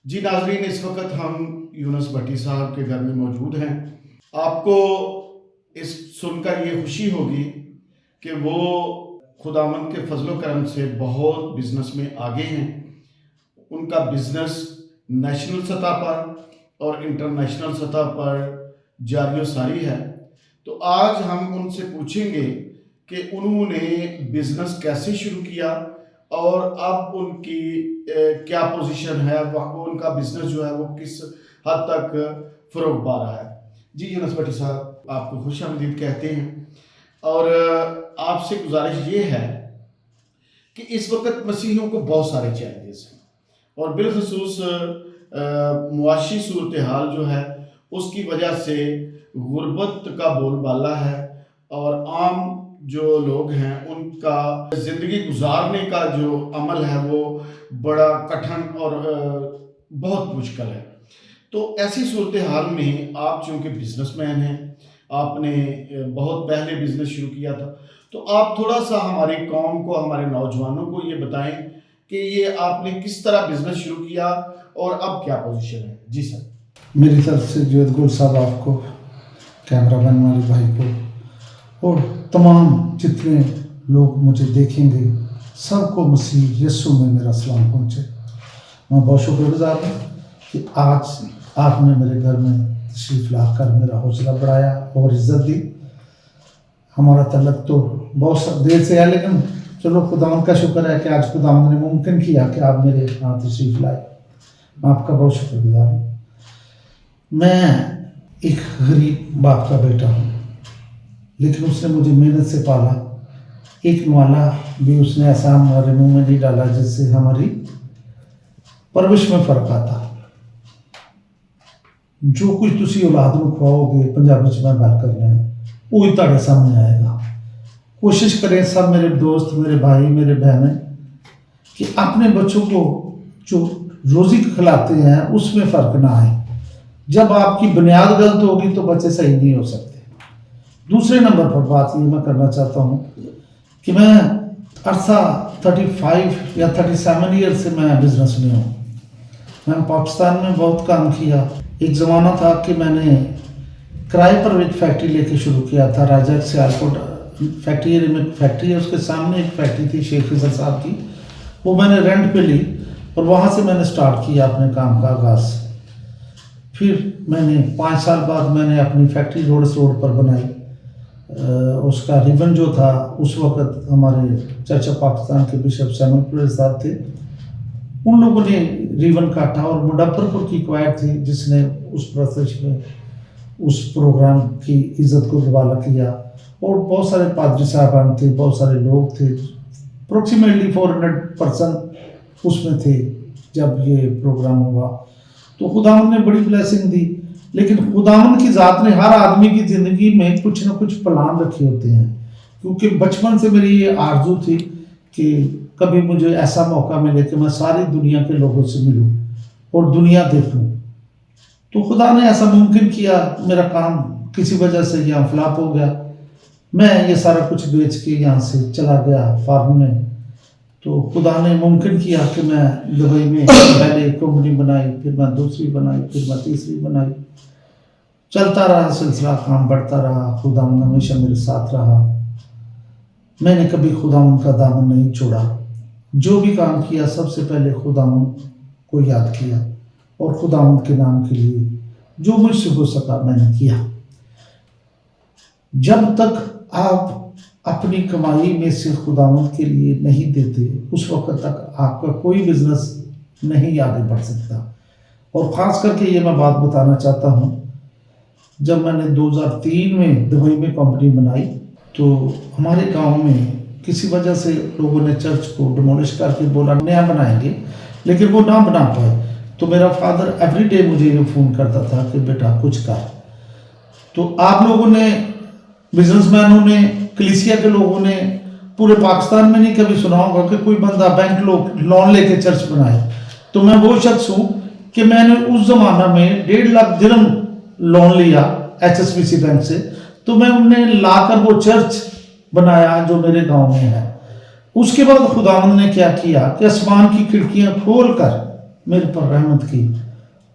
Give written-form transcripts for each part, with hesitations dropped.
जी नाज़रीन, इस वक्त हम यूनुस भट्टी साहब के घर में मौजूद हैं। आपको इस सुनकर ये खुशी होगी कि वो खुदावंद के फजलो करम से बहुत बिजनेस में आगे हैं। उनका बिजनेस नेशनल सतह पर और इंटरनेशनल सतह पर जारी सारी है। तो आज हम उनसे पूछेंगे कि उन्होंने बिजनेस कैसे शुरू किया और अब उनकी क्या पोजीशन है, वो उनका बिजनेस जो है वो किस हद तक फ़रोग पा रहा है। जी यूनुस भट्टी साहब, आपको खुशामदीद कहते हैं और आपसे गुजारिश ये है कि इस वक्त मसीहियों को बहुत सारे चैलेंजेस हैं और बिलखसूस मुआशी सूरत हाल जो है उसकी वजह से गुर्बत का बोलबाला है और आम जो लोग हैं उनका ज़िंदगी गुजारने का जो अमल है वो बड़ा कठिन और बहुत मुश्किल है। तो ऐसी सूरत हाल में आप चूँकि बिजनेसमैन हैं, आपने बहुत पहले बिजनेस शुरू किया था, तो आप थोड़ा सा हमारी कौम को, हमारे नौजवानों को ये बताएं कि ये आपने किस तरह बिजनेस शुरू किया और अब क्या पोजीशन है। जी सर। मेरी तरफ से जुएद गुल साहब आपको, कैमरामैन वाले भाई को और तमाम जितने लोग मुझे देखेंगे सबको मसीह यीशु में मेरा सलाम पहुँचे। मैं बहुत शुक्रगुजार हूँ कि आज आपने मेरे घर में तशरीफ़ लाकर मेरा हौसला बढ़ाया और इज़्ज़त दी। हमारा तल्लक तो बहुत देर से है, लेकिन चलो खुदावंद का शुक्र है कि आज खुदावंद ने मुमकिन किया कि आप मेरे यहाँ तशरीफ़ लाए। मैं आपका बहुत शुक्रगुजार हूँ। मैं एक गरीब बाप का बेटा हूँ, लेकिन उसने मुझे मेहनत से पाला। एक नवाला भी उसने ऐसा हमारे मुंह में नहीं डाला जिससे हमारी परवरिश में फ़र्क आता। जो कुछ तुसी औलाद को खुआओगे, पंजाबी च मैं गल कर रहा वो ही तुहाडे सामने आएगा। कोशिश करें सब मेरे दोस्त, मेरे भाई, मेरे बहनें कि अपने बच्चों को जो रोज़ी खिलाते हैं उसमें फ़र्क ना आए। जब आपकी बुनियाद गलत होगी तो बच्चे सही नहीं हो सकते। दूसरे नंबर पर बात ये मैं करना चाहता हूँ कि मैं अरसा 35 या 37 ईयर से मैं बिजनेस में हूँ। मैंने पाकिस्तान में बहुत काम किया। एक ज़माना था कि मैंने किराए पर एक फैक्ट्री लेके शुरू किया था। राजा सियालकोट फैक्ट्री में फैक्ट्री है, उसके सामने एक फैक्ट्री थी शेख फिजल साहब की, वो मैंने रेंट पे ली और वहाँ से मैंने स्टार्ट किया अपने काम का आगाज़। फिर मैंने 5 साल बाद मैंने अपनी फैक्ट्री रोड पर बनाई। उसका रिबन जो था उस वक्त हमारे चर्च ऑफ पाकिस्तान के बिशप सैमुअल साहब थे, उन लोगों ने रिबन काटा और मुजफ्फरपुर की क्वायर थी जिसने उस प्रोसेस में उस प्रोग्राम की इज़्ज़त को हवाला किया और बहुत सारे पादरी साहबान थे, बहुत सारे लोग थे। अप्रोक्सीमेटली 400 पर्सन उसमें थे जब ये प्रोग्राम हुआ। तो खुदावंद ने बड़ी ब्लेसिंग दी, लेकिन खुदावंद की ज़ात ने हर आदमी की ज़िंदगी में कुछ ना कुछ प्लान रखे होते हैं। क्योंकि बचपन से मेरी ये आरजू थी कि कभी मुझे ऐसा मौका मिले कि मैं सारी दुनिया के लोगों से मिलूं और दुनिया देखूं। तो खुदा ने ऐसा मुमकिन किया। मेरा काम किसी वजह से यहाँ फ्लॉप हो गया। मैं ये सारा कुछ बेच के यहाँ से चला गया फार्म में। तो खुदा ने मुमकिन किया कि मैं दुबई में पहले एक कंपनी बनाई, फिर मैं दूसरी बनाई, फिर मैं तीसरी बनाई। चलता रहा सिलसिला, काम बढ़ता रहा। खुदावंद हमेशा मेरे साथ रहा। मैंने कभी खुदावंद का दामन नहीं छोड़ा। जो भी काम किया सबसे पहले खुदावंद को याद किया और खुदावंद के नाम के लिए जो मुझसे हो सका मैंने किया। जब तक आप अपनी कमाई में से खुदावंद के लिए नहीं देते, उस वक्त तक आपका कोई बिजनेस नहीं आगे बढ़ सकता। और ख़ास करके ये मैं बात बताना चाहता हूँ, जब मैंने 2003 में दुबई में कंपनी बनाई तो हमारे गांव में किसी वजह से लोगों ने चर्च को डिमोलिश करके बोला नया बनाएंगे, लेकिन वो ना बना पाए। तो मेरा फादर एवरीडे मुझे ये फ़ोन करता था कि बेटा कुछ कर। तो आप लोगों ने, बिजनेसमैनों ने, कलीसिया के लोगों ने पूरे पाकिस्तान में नहीं कभी सुना होगा कि कोई बंदा बैंक लोन लेके चर्च बनाए। तो मैं वो शख्स हूँ कि मैंने उस ज़माना में 1.5 लाख दिरहम लोन लिया HSBC बैंक से। तो मैं उन्हें लाकर वो चर्च बनाया जो मेरे गांव में है। उसके बाद खुदावंद ने क्या किया कि आसमान की खिड़कियां खोल कर मेरे पर रहमत की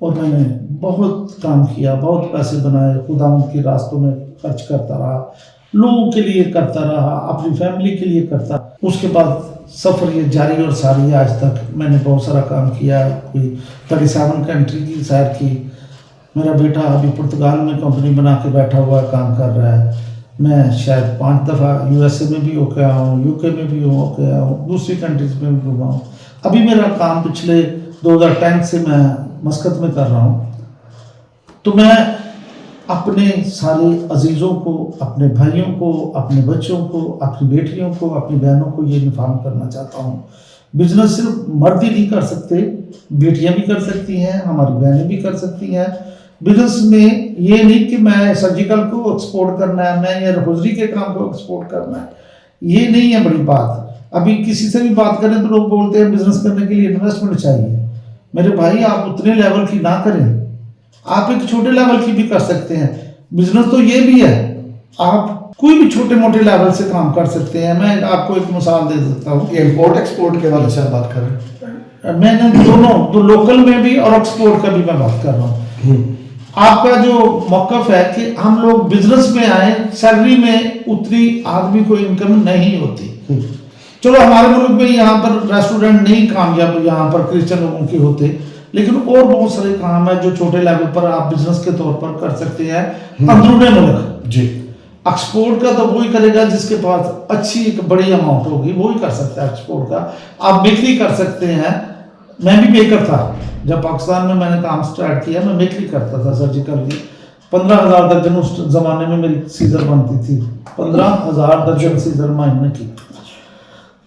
और मैंने बहुत काम किया, बहुत पैसे बनाए, खुदावंद के रास्तों में खर्च करता रहा, लोगों के लिए करता रहा, अपनी फैमिली के लिए करता। उसके बाद सफ़र ये जारी और सारी है। आज तक मैंने बहुत सारा काम किया, कोई 37 कंट्री की सैर की। मेरा बेटा अभी पुर्तगाल में कंपनी बना के बैठा हुआ काम कर रहा है। मैं शायद 5 दफ़ा यूएसए में भी होके आया हूँ, यूके में भी होके आया हूँ, दूसरी कंट्रीज में भी घूमा हूँ। अभी मेरा काम पिछले 2010 से मैं मस्कत में कर रहा हूँ। तो मैं अपने सारे अजीज़ों को, अपने भाइयों को, अपने बच्चों को, अपनी बेटियों को, अपनी बहनों को ये इन्फॉर्म करना चाहता हूँ, बिजनेस सिर्फ मर्द ही नहीं कर सकते, बेटियां भी कर सकती हैं, हमारी बहनें भी कर सकती हैं। बिजनेस में ये नहीं कि मैं सर्जिकल को एक्सपोर्ट करना है, मैं या रफोजरी के काम को एक्सपोर्ट करना है, ये नहीं है बड़ी बात। अभी किसी से भी बात करें तो लोग बोलते हैं बिजनेस करने के लिए इन्वेस्टमेंट चाहिए। मेरे भाई, आप उतने लेवल की ना करें, आप एक छोटे लेवल की भी कर सकते हैं। बिजनेस तो ये भी है, आप कोई भी छोटे मोटे लेवल से काम कर सकते हैं। मैं आपको एक मिसाल दे सकता हूँ। ये इम्पोर्ट एक्सपोर्ट के वाले से आप बात करें, मैंने दोनों, तो लोकल में भी और एक्सपोर्ट का भी मैं बात कर रहा हूँ। आपका जो मौकफ है कि हम लोग बिजनेस में आए, सैलरी में उतनी आदमी को इनकम नहीं होती। चलो हमारे मुल्क में यहाँ पर रेस्टोरेंट नहीं कामयाब यहाँ पर क्रिश्चियन लोगों के होते, लेकिन और बहुत सारे काम है जो छोटे लेवल पर आप बिजनेस के तौर पर कर सकते हैं अंदरूनी मुल्क जी। एक्सपोर्ट का तो वही करेगा जिसके पास अच्छी एक बड़ी अमाउंट होगी, वो ही कर सकता है एक्सपोर्ट का। आप बेकरी कर सकते हैं। मैं भी बेकर था, जब पाकिस्तान में मैंने काम स्टार्ट किया मैं बेकरी करता था सर्जिकल की। 15,000 दर्जन उस जमाने में मेरी सीजर बनती थी, 15,000 दर्जन सीजर महीने की।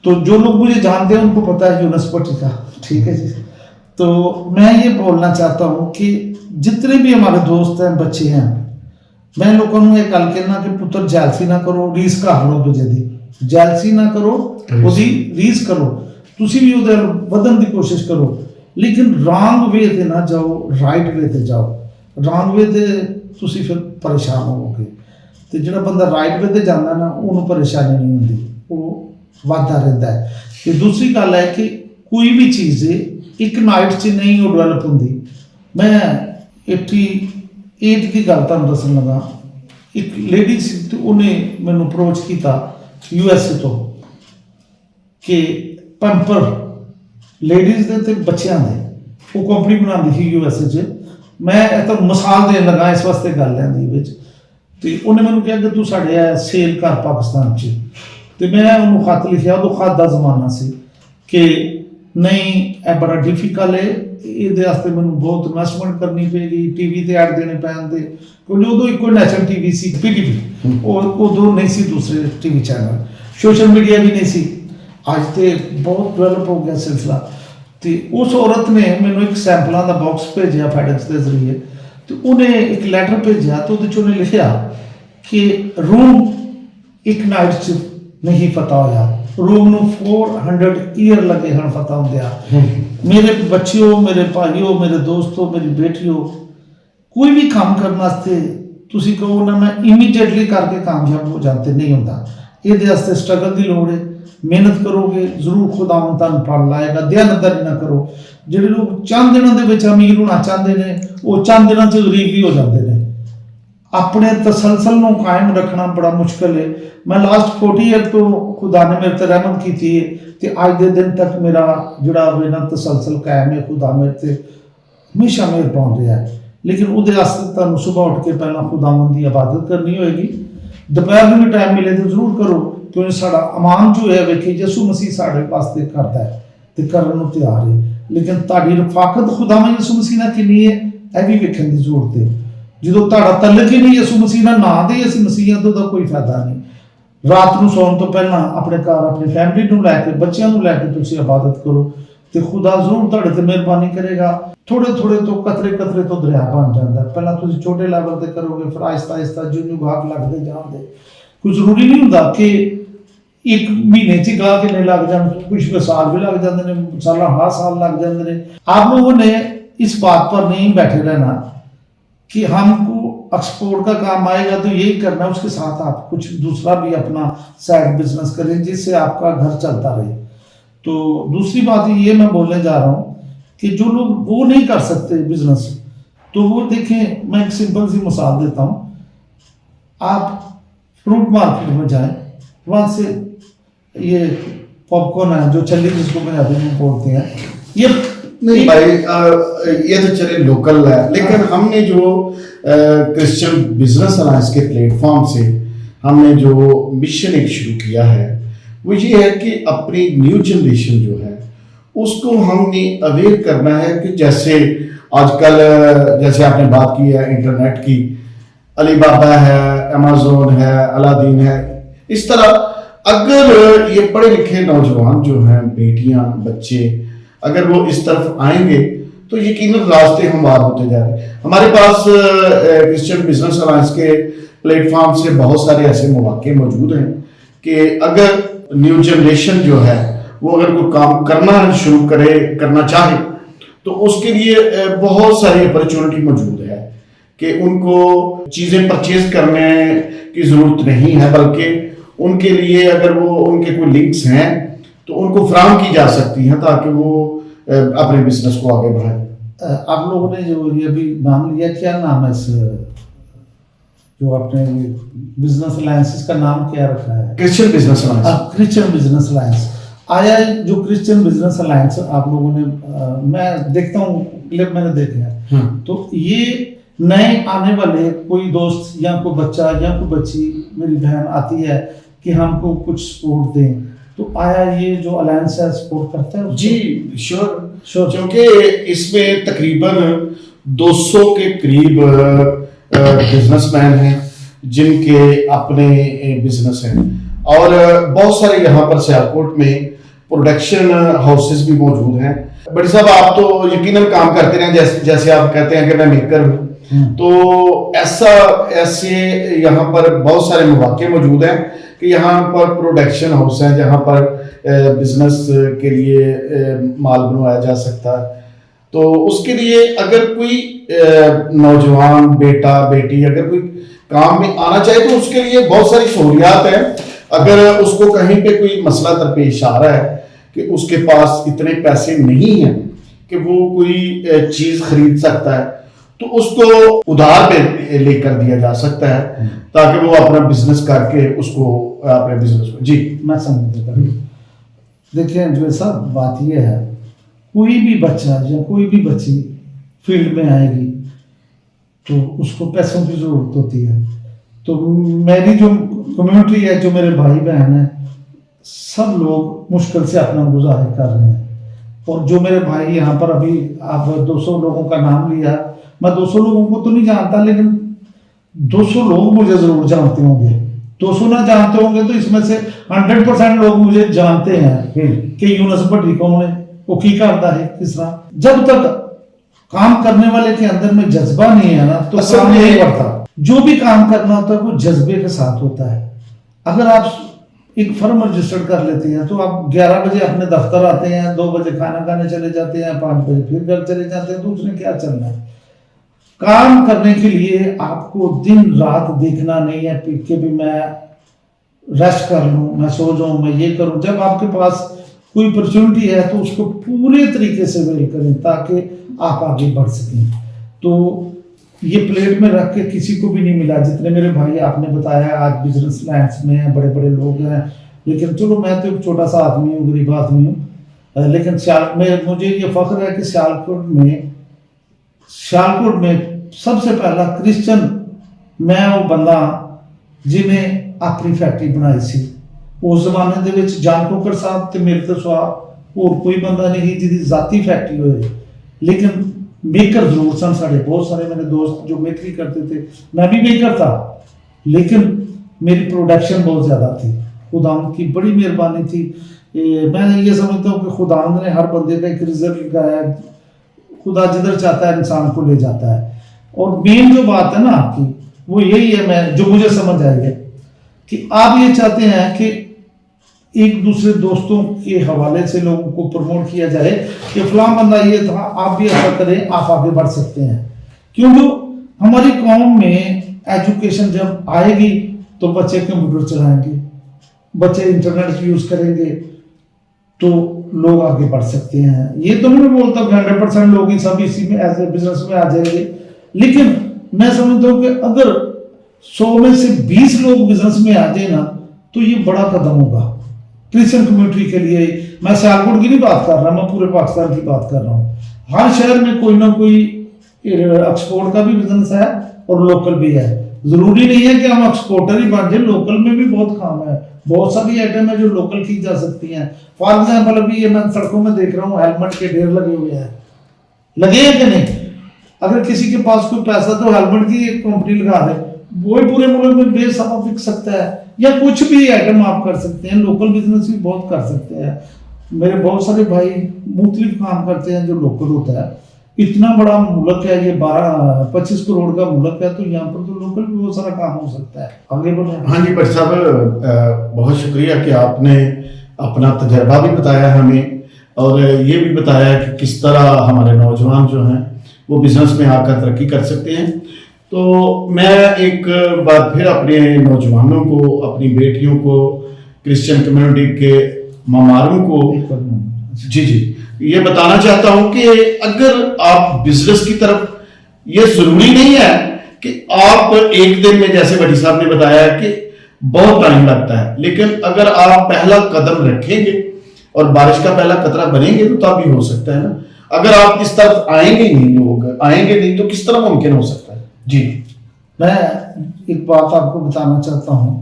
तो जो लोग मुझे जानते हैं उनको पता है यूनुस भट्टी का, ठीक है जी। तो मैं ये बोलना चाहता हूँ कि जितने भी हमारे दोस्त हैं, बच्चे हैं, मैं लोगों को एक गल कहना कि पुत्र जैलसी ना करो, रीस कर लो दूजे दी। जैलसी ना करो, उसकी रीस करो, तुसी भी उधर बदन की कोशिश करो, लेकिन रॉन्ग वे ते ना जाओ, राइट वे ते जाओ। रॉन्ग वे ते तुसी फिर परेशान होवोगे, तो जो बंदा राइट वे ते जाता ना उन्होंने परेशानी नहीं होती, वो वादा रहता है। कि दूसरी गल है कि कोई भी चीज़ एक नाइट च नहीं वो डेवलप होंगी। मैं 88 की गल तुहानूं दस्सण लगा, एक लेडी सी ते उन्हें मैनूं अप्रोच किया यूएसए तो कि पैंपर लेडीज़ दे ते बच्चों दे वो कंपनी बनाती थी यूएसए च। मैं तो मिसाल देन लगा इस वास्ते गल लैंदी विच, ते उन्हें मैनूं कहा कि तू साढ़े सेल कर पाकिस्तान च। तो मैं उन्होंने खत लिखा, उदों खत का जमाना से कि नहीं यह बड़ा डिफिकल्ट है, ये मैंने बहुत इन्वेस्टमेंट करनी पेगी, टीवी ते ऐड देने पैंदे, क्योंकि उदों एक नेशनल टीवी सी PTV, और उदों नहीं सी दूसरे टीवी चैनल, सोशल मीडिया भी नहीं सी। अज तो बहुत डेवलप हो गया सिलसिला। तो उस औरत ने मैंने एक सैंपलों का बॉक्स भेजा FedEx के जरिए, तो उन्हें एक लैटर भेजा, तो उन्हें लिखा कि रूम एक नाइट च नहीं पता होया, रूम नूं 400 ईयर लगे हैं पता होंदिया। मेरे बच्चियों, मेरे भाइयों, मेरे दोस्तों, मेरी बेटियों, कोई भी काम करने वास्ते तुसी कहो ना मैं इमीडिएटली करके कामयाब हो जाते नहीं होता। ये स्ट्रगल की लोड़ है, मेहनत करोगे जरूर खुदावंद तुहानूं फल लाएगा। दयानतदारी ना करो। जिहड़े लोग चंद दिनों के विच अमीर होना चाहते हैं वो चंद दिनों च गरीब भी हो जाते हैं। अपने तसलसल को कायम रखना बड़ा मुश्किल है। मैं लास्ट 40 ईयर तो खुदा ने मेरे ते रहमत की थी, तो अज के दिन तक मेरा जोड़ा ना तसलसल कायम है। खुदा मेरे ते हमेशा मेहर पाउंद रहा है। लेकिन उहदे वास्ते तुहानूं सुबह उठ के पहला खुदावंद की इबादत करनी होएगी, दोपहर में भी टाइम मिले तो जरूर करो, क्योंकि साडा अमान जो है वेखी यसू मसीह साढ़े वास्ते करता है तो करन नूं तैयार है। लेकिन तुहाडी रफाकत खुदावंद यसू मसीह नाल किन्नी है यह भी वेखण की जरूरत है। जो तुहाडा तलक ही नहीं यसू मसीह नाल ना दे असीं मसीहां तो कोई फायदा नहीं। रात को सौन तो पहला अपने घर अपनी फैमिली को लैके बच्चों को लैके तुसीं इबादत करो तो खुदा जरूर तुहाडे ते मेहरबानी करेगा। थोड़े थोड़े तो कतरे कतरे तो दरिया बन जाता है। पहला तुसीं छोटे लैवल पर करोगे, फिर आहिस्ता आहिस्ता जिन्होंने गाहक लगते जाते। कोई जरूरी नहीं होंदा कि एक महीने च गाहक किन्ने लग जाए, कुछ साल भी लग जाते हैं, साल हर साल लग जाते हैं। आप लोगों ने इस बात पर नहीं बैठे रहना कि हमको एक्सपोर्ट का काम आएगा तो यही करना, उसके साथ आप कुछ दूसरा भी अपना साइड बिजनेस करें जिससे आपका घर चलता रहे। तो दूसरी बात ये मैं बोलने जा रहा हूँ कि जो लोग वो नहीं कर सकते बिजनेस, तो वो देखें, मैं एक सिंपल सी मिसाल देता हूँ। आप फ्रूट मार्केट में जाएं, वहाँ से ये पॉपकॉर्न है जो छल्ली जिसको पंजाबी में बोलते हैं, ये नहीं भाई, ये तो चले लोकल है, लेकिन हमने जो क्रिश्चियन बिजनेस अलायंस के प्लेटफॉर्म से हमने जो मिशन एक शुरू किया है, वो ये है कि अपनी न्यू जनरेशन जो है उसको हमने अवेयर करना है कि जैसे आजकल, जैसे आपने बात की है इंटरनेट की, अलीबाबा है, अमेज़न है, अलादीन है, इस तरह अगर ये पढ़े लिखे नौजवान जो हैं, बेटियां, बच्चे, अगर वो इस तरफ आएंगे तो यकीनन रास्ते हमवार होते जा रहे हैं। हमारे पास क्रिश्चियन बिजनेस अलायंस के प्लेटफॉर्म से बहुत सारे ऐसे मौके मौजूद हैं कि अगर न्यू जनरेशन जो है वो अगर कोई काम करना चाहे तो उसके लिए बहुत सारी अपॉर्चुनिटी मौजूद है कि उनको चीज़ें परचेज करने की ज़रूरत नहीं है, बल्कि उनके लिए अगर वो उनके कोई लिंक्स हैं तो उनको फ्राहम की जा सकती हैं ताकि वो अपने बिजनेस को आगे बढ़ाएं। आप लोगों ने जो ये भी नाम लिया, क्या नाम है इस जो आपने बिजनेस अलायंस का नाम क्या रखा है? Christian business alliance. Christian business alliance आया है। जो क्रिश्चियन बिजनेस अलायंस आप लोगों ने, मैं देखता हूँ क्लिप मैंने देखे हैं, तो ये नए आने वाले कोई दोस्त या कोई बच्चा या कोई बच्ची, मेरी बहन आती है कि हमको कुछ सपोर्ट दें, तो आया ये जो अलायंस है सपोर्ट करता है? जी श्योर, क्योंकि इसमें तकरीबन 200 के करीब बिजनेसमैन हैं जिनके अपने बिजनेस हैं, और बहुत सारे यहाँ पर सियालकोट में प्रोडक्शन हाउसेस भी मौजूद हैं। बड़ी साहब, आप तो यकीनन काम करते रहे, जैसे आप कहते हैं कि मैं मेकर हूँ, तो ऐसे यहाँ पर बहुत सारे मौके मौजूद हैं कि यहाँ पर प्रोडक्शन हाउस हैं जहाँ पर बिजनेस के लिए माल बनवाया जा सकता है। तो उसके लिए अगर कोई नौजवान बेटा बेटी अगर कोई काम में आना चाहे तो उसके लिए बहुत सारी सहूलियात हैं। अगर उसको कहीं पे कोई मसला दरपेश आ रहा है कि उसके पास इतने पैसे नहीं हैं कि वो कोई चीज खरीद सकता है, तो उसको उधार पे लेकर दिया जा सकता है ताकि वो अपना बिजनेस करके उसको अपने बिजनेस में। जी मैं समझ। देखिए जो सब बात ये है, कोई भी बच्चा या कोई भी बच्ची फील्ड में आएगी तो उसको पैसों की जरूरत होती है। तो मेरी जो कम्युनिटी है, जो मेरे भाई बहन है, सब लोग मुश्किल से अपना गुजारा कर रहे हैं। और जो मेरे भाई यहाँ पर, अभी आप 200 लोगों का नाम लिया, मैं 200 लोगों को तो नहीं जानता, लेकिन 200 लोग मुझे जरूर जानते होंगे। 200 ना जानते होंगे तो इसमें से 100% लोग मुझे जानते हैं कि यूनुस भट्टी कौन है, वो की करता है, किस तरह। जब तक काम करने वाले के अंदर में जज्बा नहीं है ना, तो काम नहीं बढ़ता। जो भी काम करना होता है वो जज्बे के साथ होता है। अगर आप एक फर्म रजिस्टर्ड कर लेते हैं तो आप 11 बजे अपने दफ्तर आते हैं, 2 बजे खाना खाने चले जाते हैं, 5 बजे फिर घर चले जाते हैं, तो उसने क्या चलना है? काम करने के लिए आपको दिन रात देखना नहीं है कि भी मैं रेस्ट कर लूं, मैं सो जाऊं, मैं ये करूं। जब आपके पास कोई अपॉर्चुनिटी है तो उसको पूरे तरीके से वेल करें ताकि आप आगे बढ़ सकें। तो ये प्लेट में रख के किसी को भी नहीं मिला। जितने मेरे भाई आपने बताया आज बिजनेस लाइन्स में हैं, बड़े बड़े लोग हैं, लेकिन चलो मैं तो एक छोटा सा आदमी हूँ, गरीब आदमी हूँ, लेकिन मुझे ये फख्र है कि सियालकोट में सबसे पहला क्रिश्चियन मैं वो बंदा जिन्हें अपनी फैक्ट्री बनाई सी। उस जमाने ਦੇ ਵਿੱਚ ਜਾਨ ਕੋਕਰ ਸਾਹਿਬ ਤੇ ਮੇਰੇ ਤੋਂ ਸਵਾ ਹੋਰ ਕੋਈ ਬੰਦਾ नहीं जिहदी जाती फैक्ट्री होए, लेकिन मेकर जरूर सन साढ़े बहुत सारे मेरे दोस्त जो मेकरी करते थे। मैं भी मेकर था, लेकिन मेरी प्रोडक्शन बहुत ज़्यादा थी। खुदावंद की बड़ी मेहरबानी थी। मैं ये समझता हूँ कि खुदावंद ने हर बंदे का एक रिजल्ट लगाया। खुदा जिधर चाहता है इंसान को ले जाता है। और मेन जो बात है ना आपकी, वो यही है, मैं जो मुझे समझ आई है कि आप ये चाहते हैं कि एक दूसरे दोस्तों के हवाले से लोगों को प्रमोट किया जाए कि फलां बंदा ये था, आप भी ऐसा करें, आप आगे बढ़ सकते हैं। क्योंकि हमारी कौम में एजुकेशन जब आएगी तो बच्चे कंप्यूटर चलाएंगे, बच्चे इंटरनेट यूज करेंगे, तो लोग आगे बढ़ सकते हैं। ये तो नहीं मैं बोलता कि 100% लोग ही सब इसी में एज ए बिजनेस में आ जाएंगे, लेकिन मैं समझता हूँ कि अगर 100 में से 20 लोग बिजनेस में आ जाए ना, तो ये बड़ा कदम होगा क्रिश्चियन कम्युनिटी के लिए। मैं सियालकोट की नहीं बात कर रहा, मैं पूरे पाकिस्तान की बात कर रहा हूँ। हर शहर में कोई ना कोई एक्सपोर्ट का भी बिजनेस है और लोकल भी है। जरूरी नहीं है कि हम एक्सपोर्टर ही बन जाए, लोकल में भी बहुत काम है, बहुत सारी आइटम है जो लोकल की जा सकती हैं। फॉर एग्जाम्पल अभी ये मैं सड़कों में देख रहा हूँ हेलमेट के ढेर लगे हुए हैं, लगे हैं कि नहीं? अगर किसी के पास कोई पैसा तो हेलमेट की एक कंपनी लगा दे, वो ही पूरे मुल्क में बेसवा बिक सकता है। या कुछ भी आइटम आप कर सकते हैं, लोकल बिजनेस भी बहुत कर सकते हैं। मेरे बहुत सारे भाई मुख्तलिफ काम करते हैं जो लोकल होता है। इतना बड़ा मुल्क है ये, 12-25 करोड़ का मुल्क है, तो यहाँ पर तो लोकल भी बहुत सारा काम हो सकता है। आगे बढ़े। हाँ जी भट्ट साहब, बहुत शुक्रिया कि आपने अपना तजर्बा भी बताया हमें, और ये भी बताया कि किस तरह हमारे नौजवान जो हैं वो बिजनेस में आकर तरक्की कर सकते हैं। तो मैं एक बार फिर अपने नौजवानों को, अपनी बेटियों को, क्रिश्चियन कम्युनिटी के ममारों को जी ये बताना चाहता हूं कि अगर आप बिजनेस की तरफ, ये जरूरी नहीं है कि आप एक दिन में, जैसे भट्टी साहब ने बताया कि बहुत टाइम लगता है, लेकिन अगर आप पहला कदम रखेंगे और बारिश का पहला कतरा बनेंगे तो तब भी हो सकता है ना। अगर आप इस तरफ आएंगे नहीं, लोग आएंगे नहीं, तो किस तरह मुमकिन हो सकता है? जी, मैं एक बात आपको बताना चाहता हूं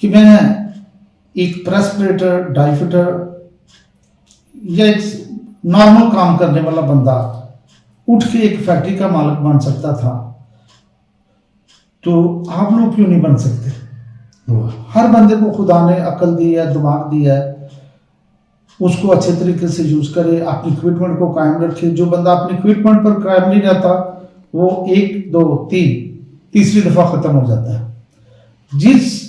कि मैं एक प्रेस ऑपरेटर, डाइफिटर या एक नॉर्मल काम करने वाला बंदा उठ के एक फैक्ट्री का मालिक बन सकता था, तो आप लोग क्यों नहीं बन सकते? हर बंदे को खुदा ने अकल दी है, दिमाग दिया है, उसको अच्छे तरीके से यूज करे, अपनी इक्विपमेंट को कायम रखे। जो बंदा अपनी इक्विपमेंट पर कायम नहीं रहता, वो 1, 2, 3 तीसरी दफा खत्म हो जाता है। जिस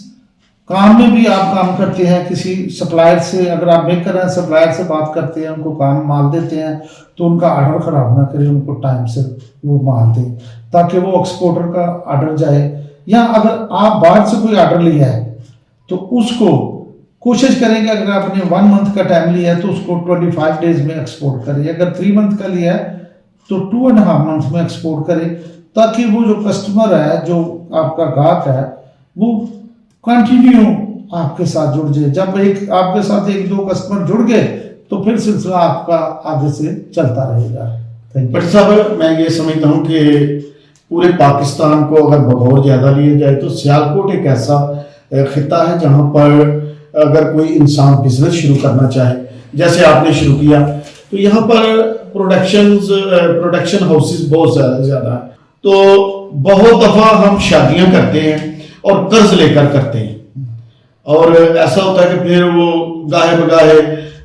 काम में भी आप काम करते हैं, किसी सप्लायर से, अगर आप मेकर हैं, सप्लायर से बात करते हैं, उनको काम माल देते हैं, तो उनका ऑर्डर खराब ना करें, उनको टाइम से वो माल दें ताकि वो एक्सपोर्टर का ऑर्डर जाए। या अगर आप बाहर से कोई ऑर्डर लिया है तो उसको कोशिश करेंगे, अगर आपने 1 मंथ का टाइम लिया है तो उसको 25 डेज में एक्सपोर्ट करें। अगर 3 मंथ का लिया है तो 2.5 मंथ में एक्सपोर्ट करें, ताकि वो जो कस्टमर है, जो आपका ग्राहक है, वो कंटिन्यू आपके साथ जुड़ जाए। जब एक आपके साथ 1-2 कस्टमर जुड़ गए तो फिर सिलसिला आपका आगे से चलता रहेगा। भट्ट साहब, मैं ये समझता हूँ कि पूरे पाकिस्तान को अगर बगौर ज्यादा लिया जाए तो सियालकोट एक ऐसा खिता है जहाँ पर अगर कोई इंसान बिजनेस शुरू करना चाहे, जैसे आपने शुरू किया, तो यहाँ पर प्रोडक्शन हाउसेस बहुत ज्यादा है। तो बहुत दफा हम शादियां करते हैं और कर्ज लेकर करते हैं, और ऐसा होता है कि फिर वो गाहे बगाहे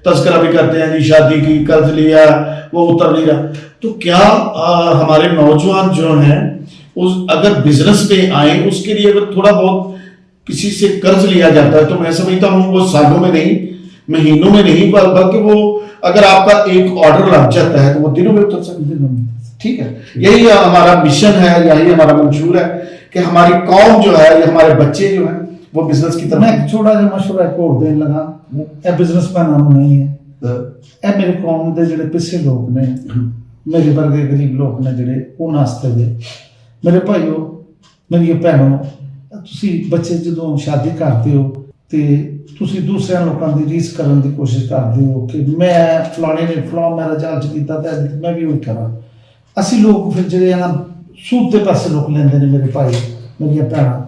तस्करा भी करते हैं, जी शादी की, कर्ज लिया, वो उतर नहीं रहा। तो क्या हमारे नौजवान जो हैं उस अगर बिजनेस पे आए, उसके लिए अगर थोड़ा बहुत किसी से कर्ज लिया जाता है, तो मैं समझता हूँ वो सालों में नहीं, महीनों में नहीं, बल्कि वो अगर आपका एक ऑर्डर लग जाता है तो वो दिनों में उतर सकते हैं। ठीक है, यही हमारा मिशन है, यही हमारा मंशूर है कि हमारी कौम जो है, हमारे बच्चे जो हैं, वो बिजनेस की तरफ। मैं छोटा सा मशवरा एक और देने लगा, ए बिजनेस का नाम नहीं है, ए मेरे कौम के जिहड़े पिछले लोग ने, मेरे वर्गे गरीब लोग ने जिहड़े, उन्हां वास्ते दे। मेरे भाइयों, मेरी भैनों, ਤੁਸੀਂ ਬੱਚੇ ਜਦੋਂ ਸ਼ਾਦੀ ਕਰਦੇ ਹੋ ਤੇ ਤੁਸੀਂ ਦੂਸਰਿਆਂ ਲੋਕਾਂ ਦੀ ਰੀਸ ਕਰਨ ਦੀ ਕੋਸ਼ਿਸ਼ ਕਰਦੇ ਹੋ ਕਿ ਮੈਂ ਫਲਾਣੇ ਨੇ ਫਲਾਣਾ ਮੈਰਿਜ ਹਾਲ ਚ ਕੀਤਾ ਤੇ ਮੈਂ ਵੀ ਉਹੀ ਕਰਾਂ। ਅਸੀਂ ਲੋਕ ਫਿਰ ਜਿਹੜੇ ਆ ਨਾ ਸੂਦ ਦੇ ਪਾਸੇ ਲੋਕ ਲੈਂਦੇ ਨੇ, ਮੇਰੇ ਭਾਈ ਮੇਰੀਆਂ ਭੈਣਾਂ,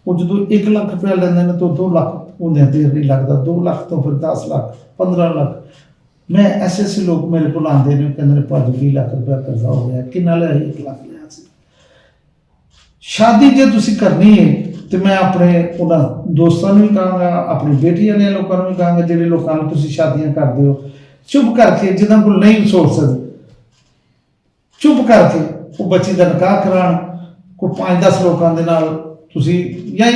ਉਹ ਜਦੋਂ 1 ਲੱਖ ਰੁਪਇਆ ਲੈਂਦੇ ਨੇ ਤਾਂ 2 ਲੱਖ ਹੁੰਦਿਆਂ ਦੇਰ ਨਹੀਂ ਲੱਗਦਾ, 2 ਲੱਖ ਤੋਂ ਫਿਰ 10 ਲੱਖ 15 ਲੱਖ। ਮੈਂ ऐसे ਲੋਕ ਮੇਰੇ ਕੋਲ ਆਉਂਦੇ ਨੇ, ਕਹਿੰਦੇ ਨੇ ਭਾਜੀ 20 ਲੱਖ ਰੁਪਇਆ ਕਰਜ਼ਾ ਹੋ ਗਿਆ, ਕਿੰਨਾ ਲਿਆ? 1 ਲੱਖ ਲਿਆ ਸੀ। शादी जो तुसी करनी है तो मैं अपने उन्होंने दोस्तों भी कहांगा, अपनी बेटी वाले लोगों भी कहांगा, जिहड़े लोगों को तुसी शादियां करते हो, चुप करके, जिन्हां कोल नहीं सोच सकते, चुप करके वो बच्ची का निकाह कराण। कोई 5-10 लोगों के नाल तुसी, या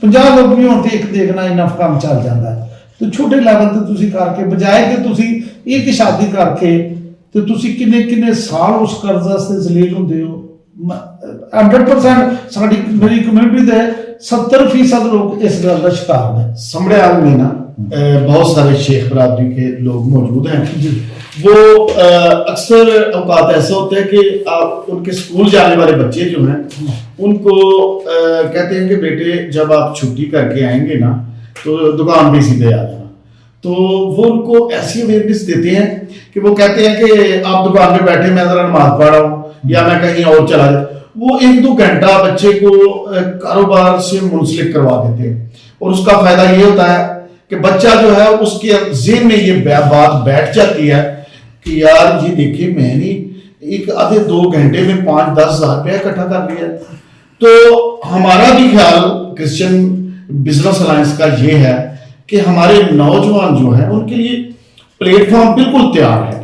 50 लोग भी होण ते एक देखना इनफ काम चल जाता है। तो छोटे लैवल ते तुसी करके, बजाए कि तुसी एक शादी करके तो तुसी किन्ने साल उस कर्जा से जलील हुंदे हो। 100% साडी मेरी कम्युनिटी दे 70% लोग इस गल का शिकार हैं। समड़ियाल में ना बहुत सारे शेख बरादरी के लोग मौजूद हैं। जी वो अक्सर औकात ऐसा होता है कि आप उनके स्कूल जाने वाले बच्चे जो हैं उनको कहते हैं कि बेटे जब आप छुट्टी करके आएंगे ना तो दुकान पे सीधे आ जाना। तो वो उनको ऐसी अवेयरनेस देते हैं कि वो कहते हैं कि आप दुकान पे बैठे, मैं जरा नमाज पढ़ रहा हूँ या मैं कहीं और चला जाऊँ। वो 1-2 घंटा बच्चे को कारोबार से मुंसलिक करवा देते हैं और उसका फायदा ये होता है कि बच्चा जो है उसके ज़हन में ये बात बैठ जाती है कि यार ये देखिए मैंने एक आधे 2 घंटे में 5-10 हज़ार रुपया इकट्ठा कर लिया। तो हमारा भी ख्याल क्रिश्चियन बिजनेस अलायंस का ये है कि हमारे नौजवान जो हैं उनके लिए प्लेटफॉर्म बिल्कुल तैयार है।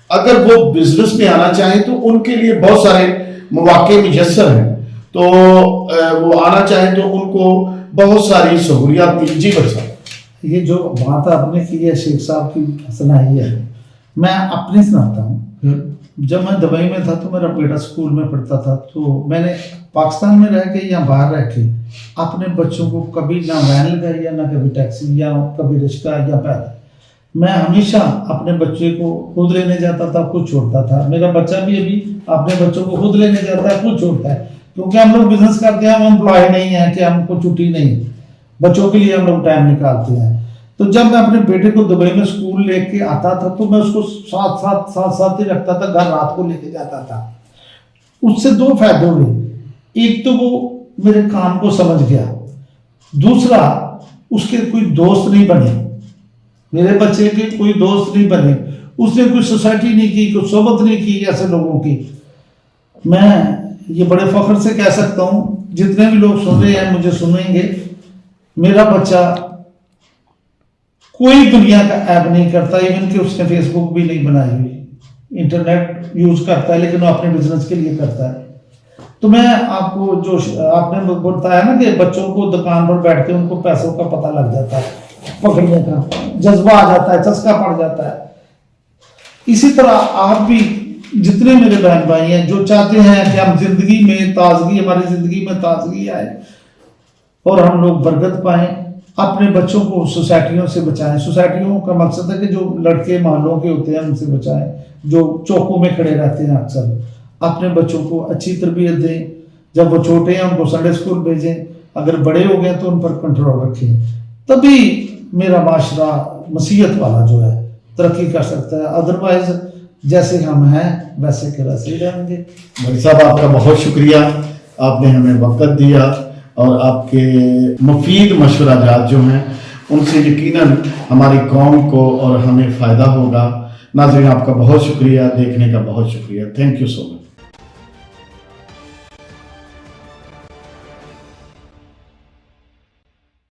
अगर वो बिजनेस में आना चाहें तो उनके लिए बहुत सारे मौके मुयस्सर हैं। तो वो आना चाहें तो उनको बहुत सारी सहूलियात मिल। जी भाई साहब, ये जो बात आपने की है शेख साहब की सुनाई है, मैं अपनी सुनाता हूँ। जब मैं दुबई में था तो मेरा बेटा स्कूल में पढ़ता था, तो मैंने पाकिस्तान में रह के या बाहर रह के अपने बच्चों को कभी ना वैन लगाई या ना कभी टैक्सी या कभी रिक्शा या पैदल। मैं हमेशा अपने बच्चे को खुद लेने जाता था, खुद छोड़ता था। मेरा बच्चा भी अभी अपने बच्चों को खुद लेने जाता है, खुद छोड़ता है, क्योंकि हम लोग बिजनेस करते हैं, हम एम्प्लॉय नहीं है कि हमको छुट्टी नहीं, बच्चों के लिए हम लोग टाइम निकालते हैं। तो जब मैं अपने बेटे को दुबई में स्कूल लेके आता था तो मैं उसको साथ ही रखता था, घर रात को लेके जाता था। उससे 2 फायदे हुए। एक तो वो मेरे काम को समझ गया, दूसरा उसके कोई दोस्त नहीं बने, मेरे बच्चे के कोई दोस्त नहीं बने, उसने कोई सोसाइटी नहीं की, कोई सोबत नहीं की ऐसे लोगों की। मैं ये बड़े फख्र से कह सकता हूँ, जितने भी लोग सुन रहे हैं मुझे सुनेंगे, मेरा बच्चा कोई दुनिया का ऐप नहीं करता, इवन कि उसने फेसबुक भी नहीं बनाई हुई। इंटरनेट यूज करता है लेकिन वो अपने बिजनेस के लिए करता है। तो मैं आपको जो आपने बताया ना कि बच्चों को दुकान पर बैठ के उनको पैसों का पता लग जाता है, पकड़ने का जज्बा आ जाता है, चस्का पड़ जाता है। इसी तरह आप भी जितने मेरे बहन भाई हैं जो चाहते हैं कि हम जिंदगी में ताजगी, हमारी जिंदगी में ताजगी आए और हम लोग बरकत पाएं, अपने बच्चों को सोसाइटियों से बचाएं। सोसाइटियों का मकसद है कि जो लड़के मोहल्लों के होते हैं उनसे बचाएं, जो चौकों में खड़े रहते हैं अक्सर। अपने बच्चों को अच्छी तरबियत दें, जब वो छोटे हैं उनको संडे स्कूल भेजें, अगर बड़े हो गए तो उन पर कंट्रोल रखें, तभी मेरा माशरा मसीहत वाला जो है तरक्की कर सकता है। अदरवाइज जैसे हम हैं वैसे के वैसे ही रहेंगे। भाई साहब, आपका बहुत शुक्रिया, आपने हमें वक्त दिया और आपके मुफीद मशवराजात जो हैं उनसे यकीनन हमारी कौम को और हमें फ़ायदा होगा। नाज़रीन, आपका बहुत शुक्रिया, देखने का बहुत शुक्रिया। Thank you so much.